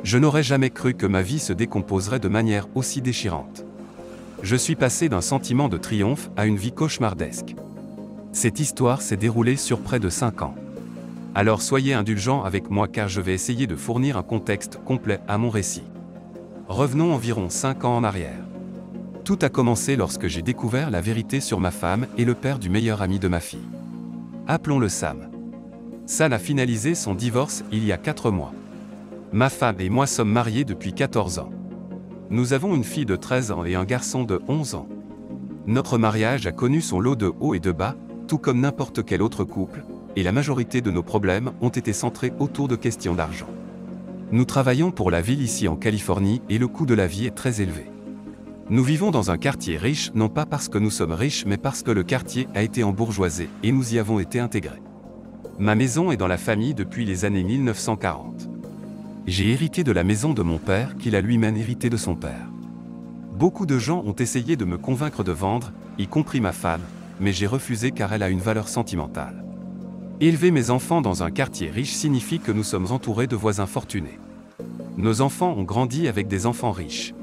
Je n'aurais jamais cru que ma vie se décomposerait de manière aussi déchirante. Je suis passé d'un sentiment de triomphe à une vie cauchemardesque. Cette histoire s'est déroulée sur près de 5 ans. Alors soyez indulgents avec moi car je vais essayer de fournir un contexte complet à mon récit. Revenons environ 5 ans en arrière. Tout a commencé lorsque j'ai découvert la vérité sur ma femme et le père du meilleur ami de ma fille. Appelons-le Sam. Sam a finalisé son divorce il y a 4 mois. Ma femme et moi sommes mariés depuis 14 ans. Nous avons une fille de 13 ans et un garçon de 11 ans. Notre mariage a connu son lot de hauts et de bas, tout comme n'importe quel autre couple, et la majorité de nos problèmes ont été centrés autour de questions d'argent. Nous travaillons pour la ville ici en Californie et le coût de la vie est très élevé. Nous vivons dans un quartier riche non pas parce que nous sommes riches mais parce que le quartier a été embourgeoisé et nous y avons été intégrés. Ma maison est dans la famille depuis les années 1940. J'ai hérité de la maison de mon père qu'il a lui-même hérité de son père. Beaucoup de gens ont essayé de me convaincre de vendre, y compris ma femme, mais j'ai refusé car elle a une valeur sentimentale. Élever mes enfants dans un quartier riche signifie que nous sommes entourés de voisins fortunés. Nos enfants ont grandi avec des enfants riches.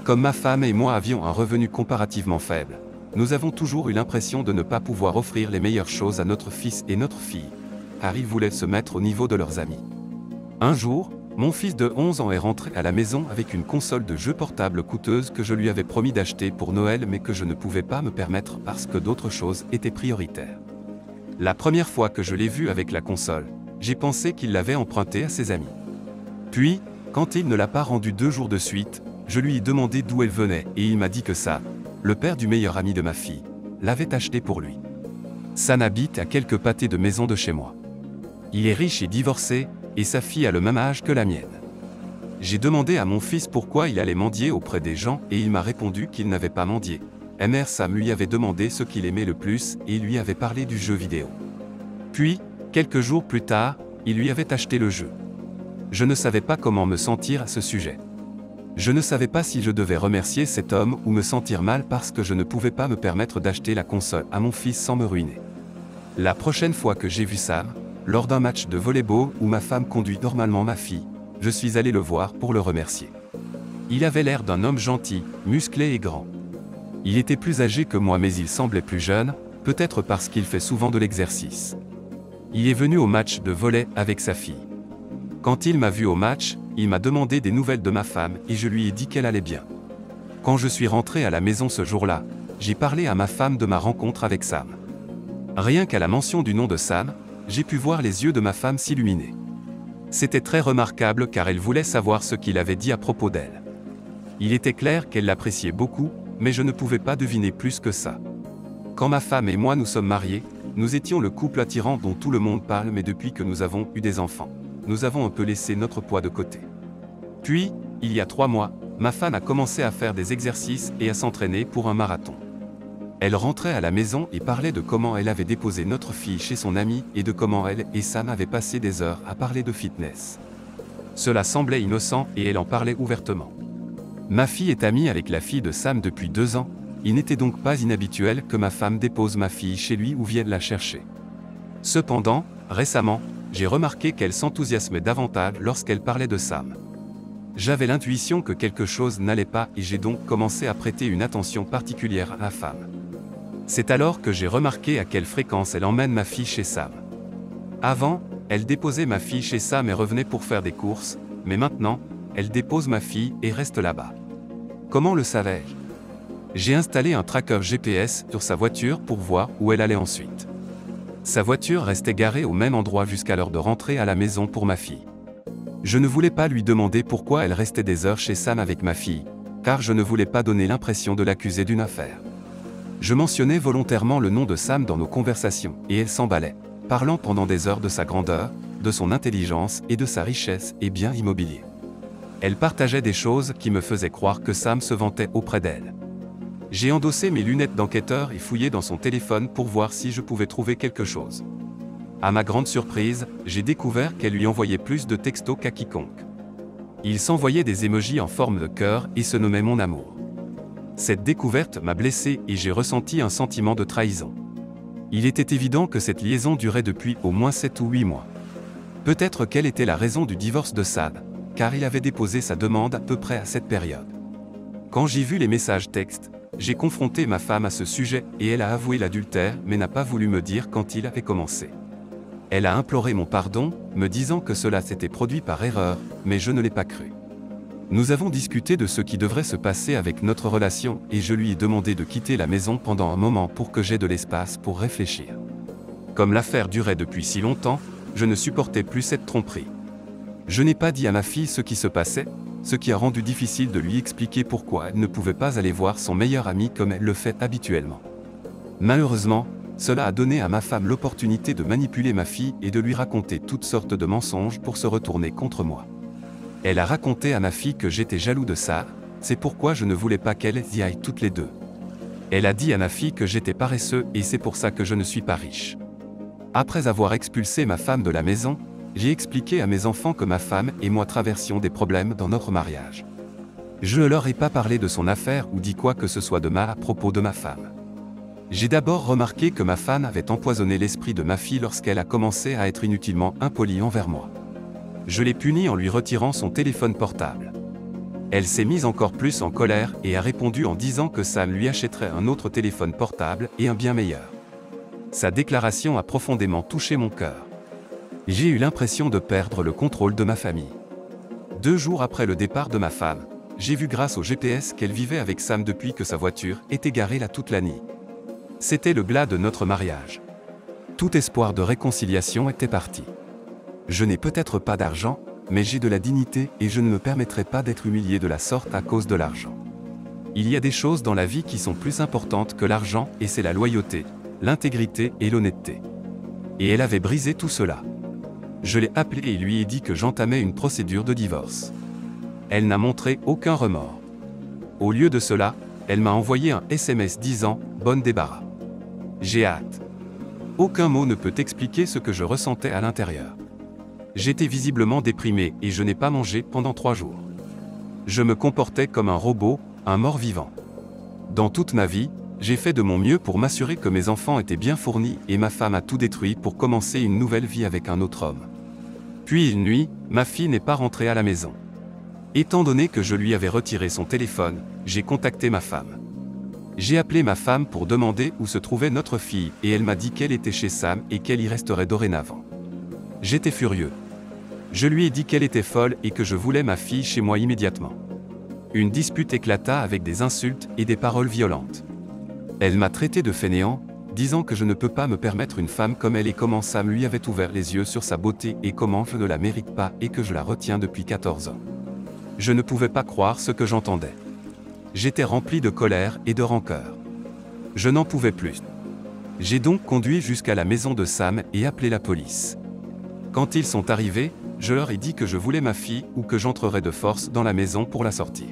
Comme ma femme et moi avions un revenu comparativement faible, nous avons toujours eu l'impression de ne pas pouvoir offrir les meilleures choses à notre fils et notre fille, car ils voulaient se mettre au niveau de leurs amis. Un jour, mon fils de 11 ans est rentré à la maison avec une console de jeux portable coûteuse que je lui avais promis d'acheter pour Noël mais que je ne pouvais pas me permettre parce que d'autres choses étaient prioritaires. La première fois que je l'ai vu avec la console, j'ai pensé qu'il l'avait empruntée à ses amis. Puis, quand il ne l'a pas rendue 2 jours de suite, je lui ai demandé d'où elle venait et il m'a dit que Sam, le père du meilleur ami de ma fille, l'avait achetée pour lui. Sam habite à quelques pâtés de maison de chez moi. Il est riche et divorcé, et sa fille a le même âge que la mienne. J'ai demandé à mon fils pourquoi il allait mendier auprès des gens et il m'a répondu qu'il n'avait pas mendié. Mr. Sam lui avait demandé ce qu'il aimait le plus et il lui avait parlé du jeu vidéo. Puis, quelques jours plus tard, il lui avait acheté le jeu. Je ne savais pas comment me sentir à ce sujet. Je ne savais pas si je devais remercier cet homme ou me sentir mal parce que je ne pouvais pas me permettre d'acheter la console à mon fils sans me ruiner. La prochaine fois que j'ai vu Sam, lors d'un match de volley-ball où ma femme conduit normalement ma fille, je suis allé le voir pour le remercier. Il avait l'air d'un homme gentil, musclé et grand. Il était plus âgé que moi mais il semblait plus jeune, peut-être parce qu'il fait souvent de l'exercice. Il est venu au match de volley avec sa fille. Quand il m'a vu au match, il m'a demandé des nouvelles de ma femme et je lui ai dit qu'elle allait bien. Quand je suis rentré à la maison ce jour-là, j'ai parlé à ma femme de ma rencontre avec Sam. Rien qu'à la mention du nom de Sam, j'ai pu voir les yeux de ma femme s'illuminer. C'était très remarquable car elle voulait savoir ce qu'il avait dit à propos d'elle. Il était clair qu'elle l'appréciait beaucoup, mais je ne pouvais pas deviner plus que ça. Quand ma femme et moi nous sommes mariés, nous étions le couple attirant dont tout le monde parle mais depuis que nous avons eu des enfants, nous avons un peu laissé notre poids de côté. Puis, il y a 3 mois, ma femme a commencé à faire des exercices et à s'entraîner pour un marathon. Elle rentrait à la maison et parlait de comment elle avait déposé notre fille chez son ami et de comment elle et Sam avaient passé des heures à parler de fitness. Cela semblait innocent et elle en parlait ouvertement. Ma fille est amie avec la fille de Sam depuis 2 ans, il n'était donc pas inhabituel que ma femme dépose ma fille chez lui ou vienne la chercher. Cependant, récemment, j'ai remarqué qu'elle s'enthousiasmait davantage lorsqu'elle parlait de Sam. J'avais l'intuition que quelque chose n'allait pas et j'ai donc commencé à prêter une attention particulière à ma femme. C'est alors que j'ai remarqué à quelle fréquence elle emmène ma fille chez Sam. Avant, elle déposait ma fille chez Sam et revenait pour faire des courses, mais maintenant, elle dépose ma fille et reste là-bas. Comment le savais-je ? J'ai installé un tracker GPS sur sa voiture pour voir où elle allait ensuite. Sa voiture restait garée au même endroit jusqu'à l'heure de rentrer à la maison pour ma fille. Je ne voulais pas lui demander pourquoi elle restait des heures chez Sam avec ma fille, car je ne voulais pas donner l'impression de l'accuser d'une affaire. Je mentionnais volontairement le nom de Sam dans nos conversations, et elle s'emballait, parlant pendant des heures de sa grandeur, de son intelligence et de sa richesse et biens immobiliers. Elle partageait des choses qui me faisaient croire que Sam se vantait auprès d'elle. J'ai endossé mes lunettes d'enquêteur et fouillé dans son téléphone pour voir si je pouvais trouver quelque chose. À ma grande surprise, j'ai découvert qu'elle lui envoyait plus de textos qu'à quiconque. Il s'envoyait des émojis en forme de cœur et se nommait mon amour. Cette découverte m'a blessé et j'ai ressenti un sentiment de trahison. Il était évident que cette liaison durait depuis au moins 7 ou 8 mois. Peut-être quelle était la raison du divorce de Sam, car il avait déposé sa demande à peu près à cette période. Quand j'ai vu les messages textes, j'ai confronté ma femme à ce sujet et elle a avoué l'adultère mais n'a pas voulu me dire quand il avait commencé. Elle a imploré mon pardon, me disant que cela s'était produit par erreur, mais je ne l'ai pas cru. Nous avons discuté de ce qui devrait se passer avec notre relation et je lui ai demandé de quitter la maison pendant un moment pour que j'aie de l'espace pour réfléchir. Comme l'affaire durait depuis si longtemps, je ne supportais plus cette tromperie. Je n'ai pas dit à ma fille ce qui se passait, ce qui a rendu difficile de lui expliquer pourquoi elle ne pouvait pas aller voir son meilleur ami comme elle le fait habituellement. Malheureusement, cela a donné à ma femme l'opportunité de manipuler ma fille et de lui raconter toutes sortes de mensonges pour se retourner contre moi. Elle a raconté à ma fille que j'étais jaloux de ça, c'est pourquoi je ne voulais pas qu'elles y aillent toutes les deux. Elle a dit à ma fille que j'étais paresseux et c'est pour ça que je ne suis pas riche. Après avoir expulsé ma femme de la maison, j'ai expliqué à mes enfants que ma femme et moi traversions des problèmes dans notre mariage. Je ne leur ai pas parlé de son affaire ou dit quoi que ce soit de mal à propos de ma femme. J'ai d'abord remarqué que ma femme avait empoisonné l'esprit de ma fille lorsqu'elle a commencé à être inutilement impolie envers moi. Je l'ai punie en lui retirant son téléphone portable. Elle s'est mise encore plus en colère et a répondu en disant que Sam lui achèterait un autre téléphone portable et un bien meilleur. Sa déclaration a profondément touché mon cœur. J'ai eu l'impression de perdre le contrôle de ma famille. 2 jours après le départ de ma femme, j'ai vu grâce au GPS qu'elle vivait avec Sam depuis que sa voiture était garée là toute la nuit. C'était le glas de notre mariage. Tout espoir de réconciliation était parti. Je n'ai peut-être pas d'argent, mais j'ai de la dignité et je ne me permettrai pas d'être humilié de la sorte à cause de l'argent. Il y a des choses dans la vie qui sont plus importantes que l'argent et c'est la loyauté, l'intégrité et l'honnêteté. Et elle avait brisé tout cela. Je l'ai appelée et lui ai dit que j'entamais une procédure de divorce. Elle n'a montré aucun remords. Au lieu de cela, elle m'a envoyé un SMS disant « Bonne débarras ». J'ai hâte. Aucun mot ne peut expliquer ce que je ressentais à l'intérieur. J'étais visiblement déprimé et je n'ai pas mangé pendant 3 jours. Je me comportais comme un robot, un mort-vivant. Dans toute ma vie, j'ai fait de mon mieux pour m'assurer que mes enfants étaient bien fournis et ma femme a tout détruit pour commencer une nouvelle vie avec un autre homme. Puis une nuit, ma fille n'est pas rentrée à la maison. Étant donné que je lui avais retiré son téléphone, j'ai contacté ma femme. J'ai appelé ma femme pour demander où se trouvait notre fille et elle m'a dit qu'elle était chez Sam et qu'elle y resterait dorénavant. J'étais furieux. Je lui ai dit qu'elle était folle et que je voulais ma fille chez moi immédiatement. Une dispute éclata avec des insultes et des paroles violentes. Elle m'a traité de fainéant, disant que je ne peux pas me permettre une femme comme elle et comment Sam lui avait ouvert les yeux sur sa beauté et comment je ne la mérite pas et que je la retiens depuis 14 ans. Je ne pouvais pas croire ce que j'entendais. J'étais rempli de colère et de rancœur. Je n'en pouvais plus. J'ai donc conduit jusqu'à la maison de Sam et appelé la police. Quand ils sont arrivés, je leur ai dit que je voulais ma fille ou que j'entrerais de force dans la maison pour la sortir.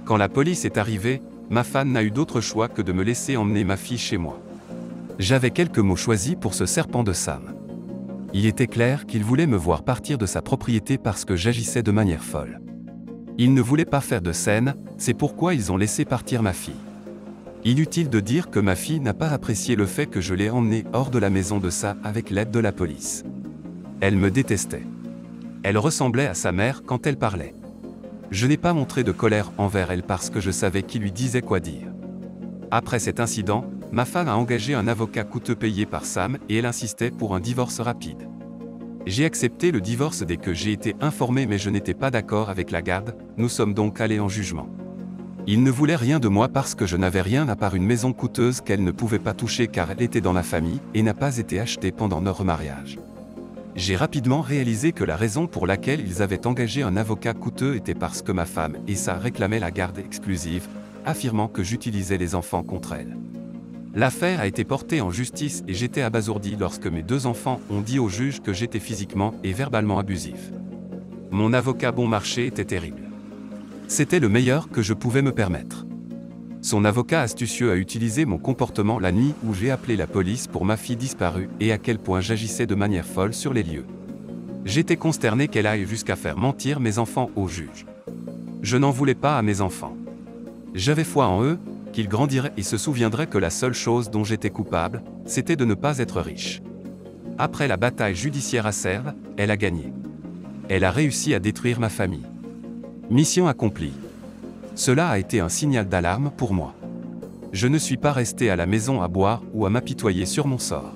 Quand la police est arrivée, ma femme n'a eu d'autre choix que de me laisser emmener ma fille chez moi. J'avais quelques mots choisis pour ce serpent de Sam. Il était clair qu'il voulait me voir partir de sa propriété parce que j'agissais de manière folle. Il ne voulait pas faire de scène, c'est pourquoi ils ont laissé partir ma fille. Inutile de dire que ma fille n'a pas apprécié le fait que je l'ai emmenée hors de la maison de Sam avec l'aide de la police. Elle me détestait. Elle ressemblait à sa mère quand elle parlait. Je n'ai pas montré de colère envers elle parce que je savais qui lui disait quoi dire. Après cet incident, ma femme a engagé un avocat coûteux payé par Sam et elle insistait pour un divorce rapide. J'ai accepté le divorce dès que j'ai été informé mais je n'étais pas d'accord avec la garde, nous sommes donc allés en jugement. Il ne voulait rien de moi parce que je n'avais rien à part une maison coûteuse qu'elle ne pouvait pas toucher car elle était dans la famille et n'a pas été achetée pendant notre mariage. J'ai rapidement réalisé que la raison pour laquelle ils avaient engagé un avocat coûteux était parce que ma femme et ça réclamaient la garde exclusive, affirmant que j'utilisais les enfants contre elle. L'affaire a été portée en justice et j'étais abasourdi lorsque mes 2 enfants ont dit au juge que j'étais physiquement et verbalement abusif. Mon avocat bon marché était terrible. C'était le meilleur que je pouvais me permettre. Son avocat astucieux a utilisé mon comportement la nuit où j'ai appelé la police pour ma fille disparue et à quel point j'agissais de manière folle sur les lieux. J'étais consterné qu'elle aille jusqu'à faire mentir mes enfants au juge. Je n'en voulais pas à mes enfants. J'avais foi en eux, qu'ils grandiraient et se souviendraient que la seule chose dont j'étais coupable, c'était de ne pas être riche. Après la bataille judiciaire acerbe, elle a gagné. Elle a réussi à détruire ma famille. Mission accomplie. Cela a été un signal d'alarme pour moi. Je ne suis pas resté à la maison à boire ou à m'apitoyer sur mon sort.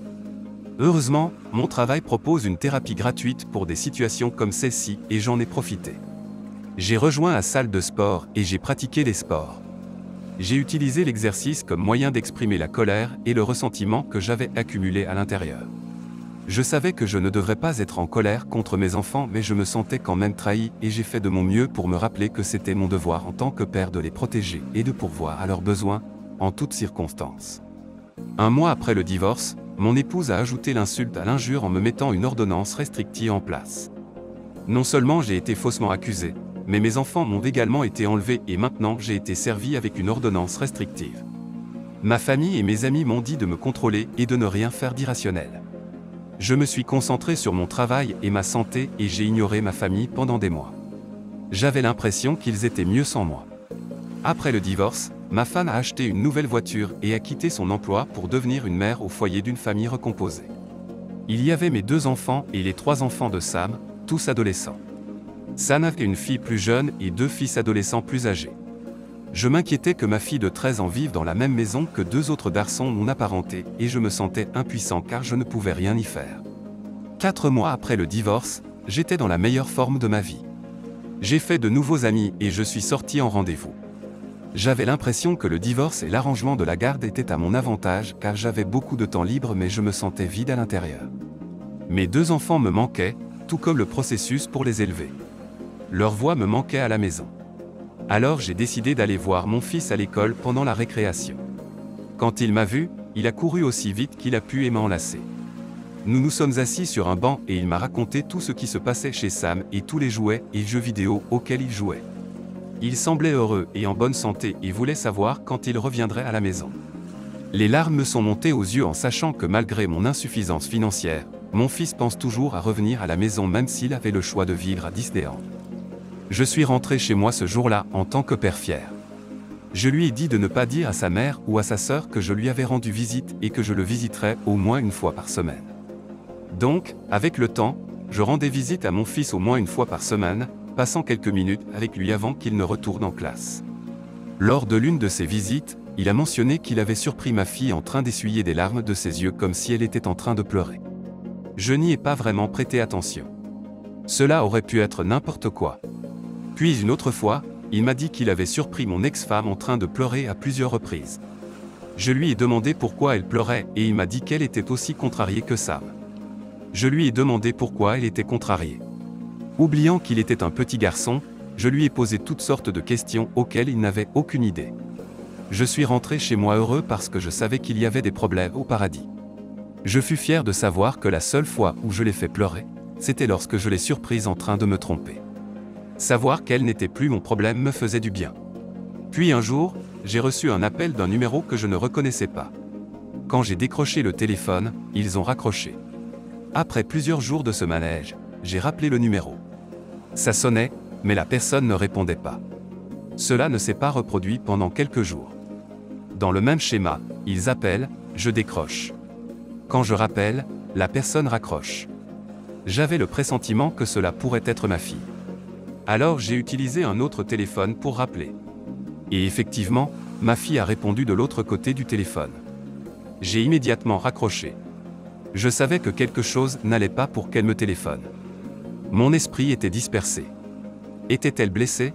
Heureusement, mon travail propose une thérapie gratuite pour des situations comme celle-ci et j'en ai profité. J'ai rejoint la salle de sport et j'ai pratiqué les sports. J'ai utilisé l'exercice comme moyen d'exprimer la colère et le ressentiment que j'avais accumulé à l'intérieur. Je savais que je ne devrais pas être en colère contre mes enfants, mais je me sentais quand même trahi et j'ai fait de mon mieux pour me rappeler que c'était mon devoir en tant que père de les protéger et de pourvoir à leurs besoins, en toutes circonstances. Un mois après le divorce, mon épouse a ajouté l'insulte à l'injure en me mettant une ordonnance restrictive en place. Non seulement j'ai été faussement accusé, mais mes enfants m'ont également été enlevés et maintenant j'ai été servi avec une ordonnance restrictive. Ma famille et mes amis m'ont dit de me contrôler et de ne rien faire d'irrationnel. Je me suis concentré sur mon travail et ma santé et j'ai ignoré ma famille pendant des mois. J'avais l'impression qu'ils étaient mieux sans moi. Après le divorce, ma femme a acheté une nouvelle voiture et a quitté son emploi pour devenir une mère au foyer d'une famille recomposée. Il y avait mes 2 enfants et les 3 enfants de Sam, tous adolescents. Sam avait une fille plus jeune et 2 fils adolescents plus âgés. Je m'inquiétais que ma fille de 13 ans vive dans la même maison que 2 autres garçons non apparentés et je me sentais impuissant car je ne pouvais rien y faire. 4 mois après le divorce, j'étais dans la meilleure forme de ma vie. J'ai fait de nouveaux amis et je suis sorti en rendez-vous. J'avais l'impression que le divorce et l'arrangement de la garde étaient à mon avantage car j'avais beaucoup de temps libre mais je me sentais vide à l'intérieur. Mes 2 enfants me manquaient, tout comme le processus pour les élever. Leur voix me manquait à la maison. Alors j'ai décidé d'aller voir mon fils à l'école pendant la récréation. Quand il m'a vu, il a couru aussi vite qu'il a pu et m'a enlacé. Nous nous sommes assis sur un banc et il m'a raconté tout ce qui se passait chez Sam et tous les jouets et jeux vidéo auxquels il jouait. Il semblait heureux et en bonne santé et voulait savoir quand il reviendrait à la maison. Les larmes me sont montées aux yeux en sachant que malgré mon insuffisance financière, mon fils pense toujours à revenir à la maison même s'il avait le choix de vivre à Disneyland. Je suis rentré chez moi ce jour-là en tant que père fier. Je lui ai dit de ne pas dire à sa mère ou à sa sœur que je lui avais rendu visite et que je le visiterais au moins une fois par semaine. Donc, avec le temps, je rendais visite à mon fils au moins une fois par semaine, passant quelques minutes avec lui avant qu'il ne retourne en classe. Lors de l'une de ces visites, il a mentionné qu'il avait surpris ma fille en train d'essuyer des larmes de ses yeux comme si elle était en train de pleurer. Je n'y ai pas vraiment prêté attention. Cela aurait pu être n'importe quoi. Puis une autre fois, il m'a dit qu'il avait surpris mon ex-femme en train de pleurer à plusieurs reprises. Je lui ai demandé pourquoi elle pleurait et il m'a dit qu'elle était aussi contrariée que Sam. Je lui ai demandé pourquoi elle était contrariée. Oubliant qu'il était un petit garçon, je lui ai posé toutes sortes de questions auxquelles il n'avait aucune idée. Je suis rentré chez moi heureux parce que je savais qu'il y avait des problèmes au paradis. Je fus fier de savoir que la seule fois où je l'ai fait pleurer, c'était lorsque je l'ai surprise en train de me tromper. Savoir qu'elle n'était plus mon problème me faisait du bien. Puis un jour, j'ai reçu un appel d'un numéro que je ne reconnaissais pas. Quand j'ai décroché le téléphone, ils ont raccroché. Après plusieurs jours de ce manège, j'ai rappelé le numéro. Ça sonnait, mais la personne ne répondait pas. Cela ne s'est pas reproduit pendant quelques jours. Dans le même schéma, ils appellent, je décroche. Quand je rappelle, la personne raccroche. J'avais le pressentiment que cela pourrait être ma fille. Alors j'ai utilisé un autre téléphone pour rappeler. Et effectivement, ma fille a répondu de l'autre côté du téléphone. J'ai immédiatement raccroché. Je savais que quelque chose n'allait pas pour qu'elle me téléphone. Mon esprit était dispersé. Était-elle blessée?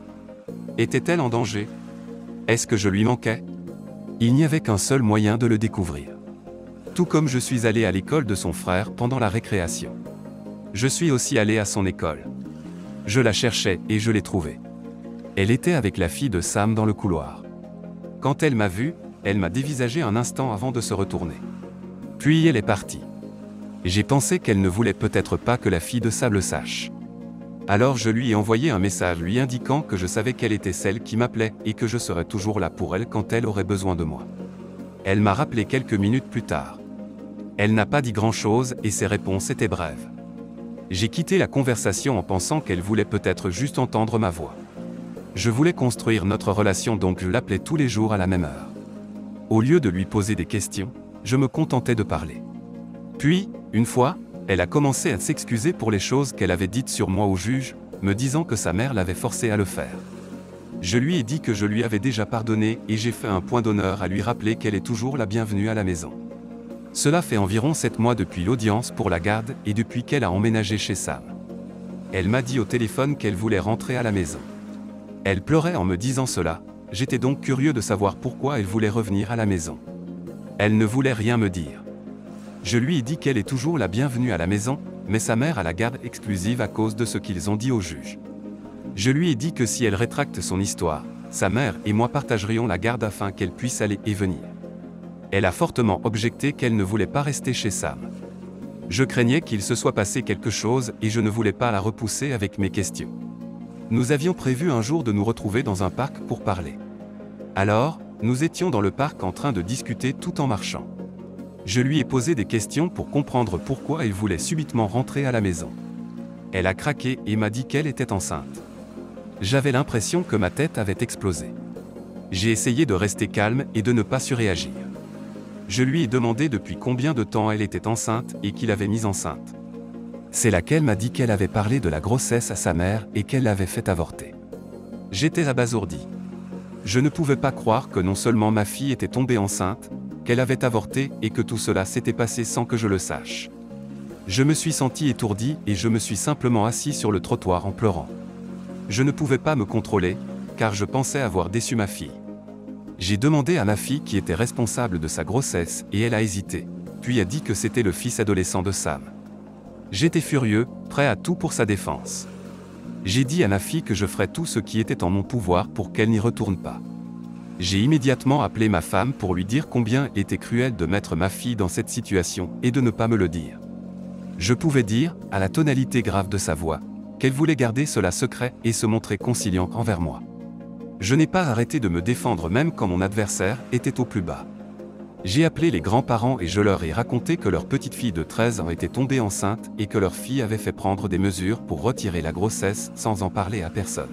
Était-elle en danger? Est-ce que je lui manquais? Il n'y avait qu'un seul moyen de le découvrir. Tout comme je suis allé à l'école de son frère pendant la récréation. Je suis aussi allé à son école. Je la cherchais et je l'ai trouvée. Elle était avec la fille de Sam dans le couloir. Quand elle m'a vu, elle m'a dévisagé un instant avant de se retourner. Puis elle est partie. J'ai pensé qu'elle ne voulait peut-être pas que la fille de Sam le sache. Alors je lui ai envoyé un message lui indiquant que je savais qu'elle était celle qui m'appelait et que je serais toujours là pour elle quand elle aurait besoin de moi. Elle m'a rappelé quelques minutes plus tard. Elle n'a pas dit grand-chose et ses réponses étaient brèves. J'ai quitté la conversation en pensant qu'elle voulait peut-être juste entendre ma voix. Je voulais construire notre relation donc je l'appelais tous les jours à la même heure. Au lieu de lui poser des questions, je me contentais de parler. Puis, une fois, Elle a commencé à s'excuser pour les choses qu'elle avait dites sur moi au juge, me disant que sa mère l'avait forcée à le faire. Je lui ai dit que je lui avais déjà pardonné et j'ai fait un point d'honneur à lui rappeler qu'elle est toujours la bienvenue à la maison. Cela fait environ 7 mois depuis l'audience pour la garde et depuis qu'elle a emménagé chez Sam. Elle m'a dit au téléphone qu'elle voulait rentrer à la maison. Elle pleurait en me disant cela, j'étais donc curieux de savoir pourquoi elle voulait revenir à la maison. Elle ne voulait rien me dire. Je lui ai dit qu'elle est toujours la bienvenue à la maison, mais sa mère a la garde exclusive à cause de ce qu'ils ont dit au juge. Je lui ai dit que si elle rétracte son histoire, sa mère et moi partagerions la garde afin qu'elle puisse aller et venir. Elle a fortement objecté qu'elle ne voulait pas rester chez Sam. Je craignais qu'il se soit passé quelque chose et je ne voulais pas la repousser avec mes questions. Nous avions prévu un jour de nous retrouver dans un parc pour parler. Alors, nous étions dans le parc en train de discuter tout en marchant. Je lui ai posé des questions pour comprendre pourquoi elle voulait subitement rentrer à la maison. Elle a craqué et m'a dit qu'elle était enceinte. J'avais l'impression que ma tête avait explosé. J'ai essayé de rester calme et de ne pas surréagir. Je lui ai demandé depuis combien de temps elle était enceinte et qui l'avait mise enceinte. C'est là qu'elle m'a dit qu'elle avait parlé de la grossesse à sa mère et qu'elle l'avait fait avorter. J'étais abasourdi. Je ne pouvais pas croire que non seulement ma fille était tombée enceinte, qu'elle avait avorté et que tout cela s'était passé sans que je le sache. Je me suis senti étourdi et je me suis simplement assis sur le trottoir en pleurant. Je ne pouvais pas me contrôler, car je pensais avoir déçu ma fille. J'ai demandé à ma fille qui était responsable de sa grossesse et elle a hésité, puis a dit que c'était le fils adolescent de Sam. J'étais furieux, prêt à tout pour sa défense. J'ai dit à ma fille que je ferais tout ce qui était en mon pouvoir pour qu'elle n'y retourne pas. J'ai immédiatement appelé ma femme pour lui dire combien était cruel de mettre ma fille dans cette situation et de ne pas me le dire. Je pouvais dire, à la tonalité grave de sa voix, qu'elle voulait garder cela secret et se montrer conciliant envers moi. Je n'ai pas arrêté de me défendre même quand mon adversaire était au plus bas. J'ai appelé les grands-parents et je leur ai raconté que leur petite fille de 13 ans était tombée enceinte et que leur fille avait fait prendre des mesures pour retirer la grossesse sans en parler à personne.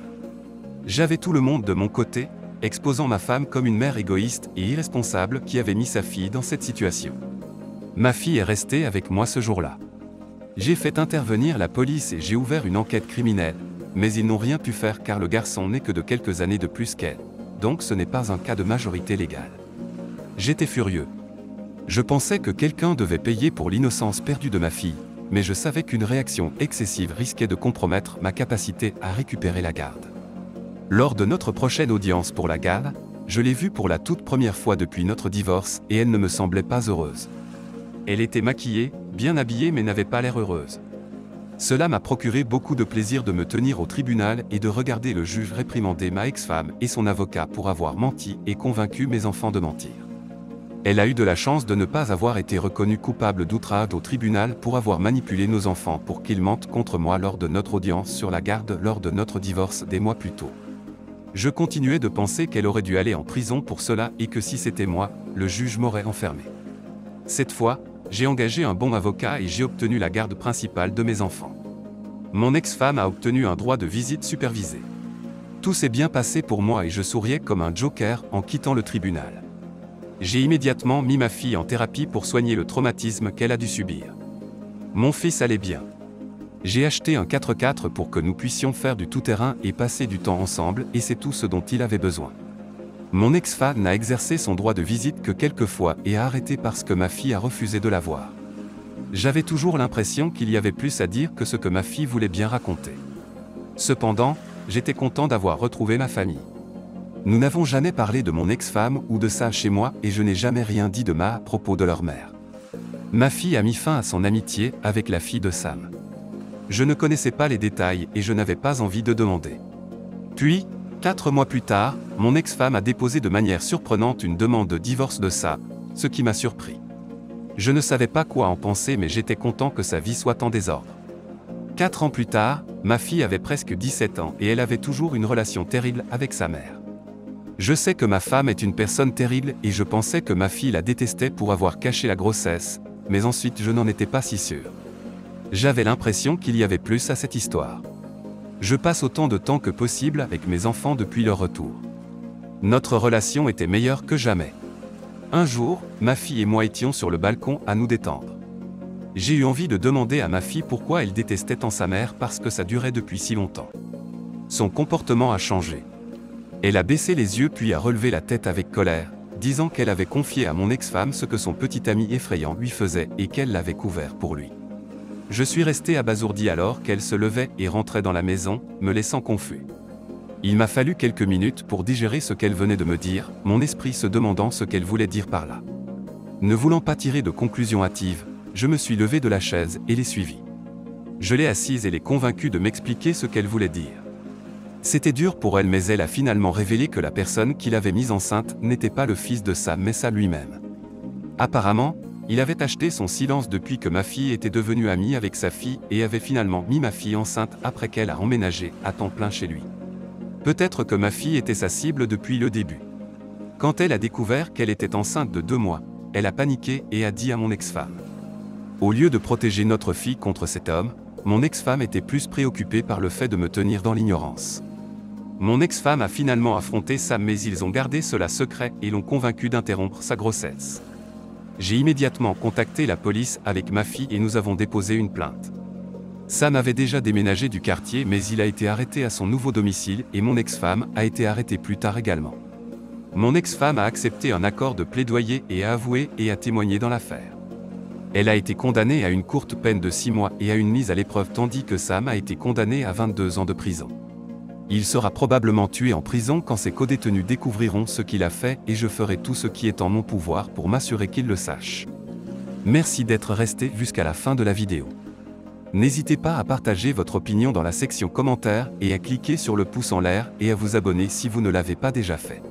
J'avais tout le monde de mon côté, exposant ma femme comme une mère égoïste et irresponsable qui avait mis sa fille dans cette situation. Ma fille est restée avec moi ce jour-là. J'ai fait intervenir la police et j'ai ouvert une enquête criminelle, mais ils n'ont rien pu faire car le garçon n'est que de quelques années de plus qu'elle, donc ce n'est pas un cas de majorité légale. J'étais furieux. Je pensais que quelqu'un devait payer pour l'innocence perdue de ma fille, mais je savais qu'une réaction excessive risquait de compromettre ma capacité à récupérer la garde. Lors de notre prochaine audience pour la garde, je l'ai vue pour la toute première fois depuis notre divorce et elle ne me semblait pas heureuse. Elle était maquillée, bien habillée mais n'avait pas l'air heureuse. Cela m'a procuré beaucoup de plaisir de me tenir au tribunal et de regarder le juge réprimander ma ex-femme et son avocat pour avoir menti et convaincu mes enfants de mentir. Elle a eu de la chance de ne pas avoir été reconnue coupable d'outrage au tribunal pour avoir manipulé nos enfants pour qu'ils mentent contre moi lors de notre audience sur la garde lors de notre divorce des mois plus tôt. Je continuais de penser qu'elle aurait dû aller en prison pour cela et que si c'était moi, le juge m'aurait enfermé. Cette fois, j'ai engagé un bon avocat et j'ai obtenu la garde principale de mes enfants. Mon ex-femme a obtenu un droit de visite supervisé. Tout s'est bien passé pour moi et je souriais comme un joker en quittant le tribunal. J'ai immédiatement mis ma fille en thérapie pour soigner le traumatisme qu'elle a dû subir. Mon fils allait bien. J'ai acheté un 4x4 pour que nous puissions faire du tout-terrain et passer du temps ensemble et c'est tout ce dont il avait besoin. Mon ex-femme n'a exercé son droit de visite que quelques fois et a arrêté parce que ma fille a refusé de la voir. J'avais toujours l'impression qu'il y avait plus à dire que ce que ma fille voulait bien raconter. Cependant, j'étais content d'avoir retrouvé ma famille. Nous n'avons jamais parlé de mon ex-femme ou de ça chez moi et je n'ai jamais rien dit de mal à propos de leur mère. Ma fille a mis fin à son amitié avec la fille de Sam. Je ne connaissais pas les détails et je n'avais pas envie de demander. Puis, 4 mois plus tard, mon ex-femme a déposé de manière surprenante une demande de divorce de Sam, ce qui m'a surpris. Je ne savais pas quoi en penser mais j'étais content que sa vie soit en désordre. 4 ans plus tard, ma fille avait presque 17 ans et elle avait toujours une relation terrible avec sa mère. Je sais que ma femme est une personne terrible et je pensais que ma fille la détestait pour avoir caché la grossesse, mais ensuite je n'en étais pas si sûr. J'avais l'impression qu'il y avait plus à cette histoire. Je passe autant de temps que possible avec mes enfants depuis leur retour. Notre relation était meilleure que jamais. Un jour, ma fille et moi étions sur le balcon à nous détendre. J'ai eu envie de demander à ma fille pourquoi elle détestait tant sa mère parce que ça durait depuis si longtemps. Son comportement a changé. Elle a baissé les yeux puis a relevé la tête avec colère, disant qu'elle avait confié à mon ex-femme ce que son petit ami effrayant lui faisait et qu'elle l'avait couvert pour lui. Je suis resté abasourdi alors qu'elle se levait et rentrait dans la maison, me laissant confus. Il m'a fallu quelques minutes pour digérer ce qu'elle venait de me dire, mon esprit se demandant ce qu'elle voulait dire par là. Ne voulant pas tirer de conclusion hâtive, je me suis levé de la chaise et l'ai suivie. Je l'ai assise et l'ai convaincue de m'expliquer ce qu'elle voulait dire. C'était dur pour elle mais elle a finalement révélé que la personne qui l'avait mise enceinte n'était pas le fils de Sam mais ça lui-même. Apparemment, il avait acheté son silence depuis que ma fille était devenue amie avec sa fille et avait finalement mis ma fille enceinte après qu'elle a emménagé à temps plein chez lui. Peut-être que ma fille était sa cible depuis le début. Quand elle a découvert qu'elle était enceinte de 2 mois, elle a paniqué et a dit à mon ex-femme. Au lieu de protéger notre fille contre cet homme, mon ex-femme était plus préoccupée par le fait de me tenir dans l'ignorance. Mon ex-femme a finalement affronté Sam mais ils ont gardé cela secret et l'ont convaincu d'interrompre sa grossesse. J'ai immédiatement contacté la police avec ma fille et nous avons déposé une plainte. Sam avait déjà déménagé du quartier mais il a été arrêté à son nouveau domicile et mon ex-femme a été arrêtée plus tard également. Mon ex-femme a accepté un accord de plaidoyer et a avoué et a témoigné dans l'affaire. Elle a été condamnée à une courte peine de 6 mois et à une mise à l'épreuve tandis que Sam a été condamné à 22 ans de prison. Il sera probablement tué en prison quand ses codétenus découvriront ce qu'il a fait et je ferai tout ce qui est en mon pouvoir pour m'assurer qu'ils le sachent. Merci d'être resté jusqu'à la fin de la vidéo. N'hésitez pas à partager votre opinion dans la section commentaires et à cliquer sur le pouce en l'air et à vous abonner si vous ne l'avez pas déjà fait.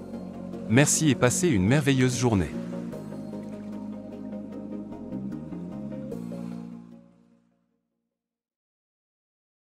Merci et passez une merveilleuse journée.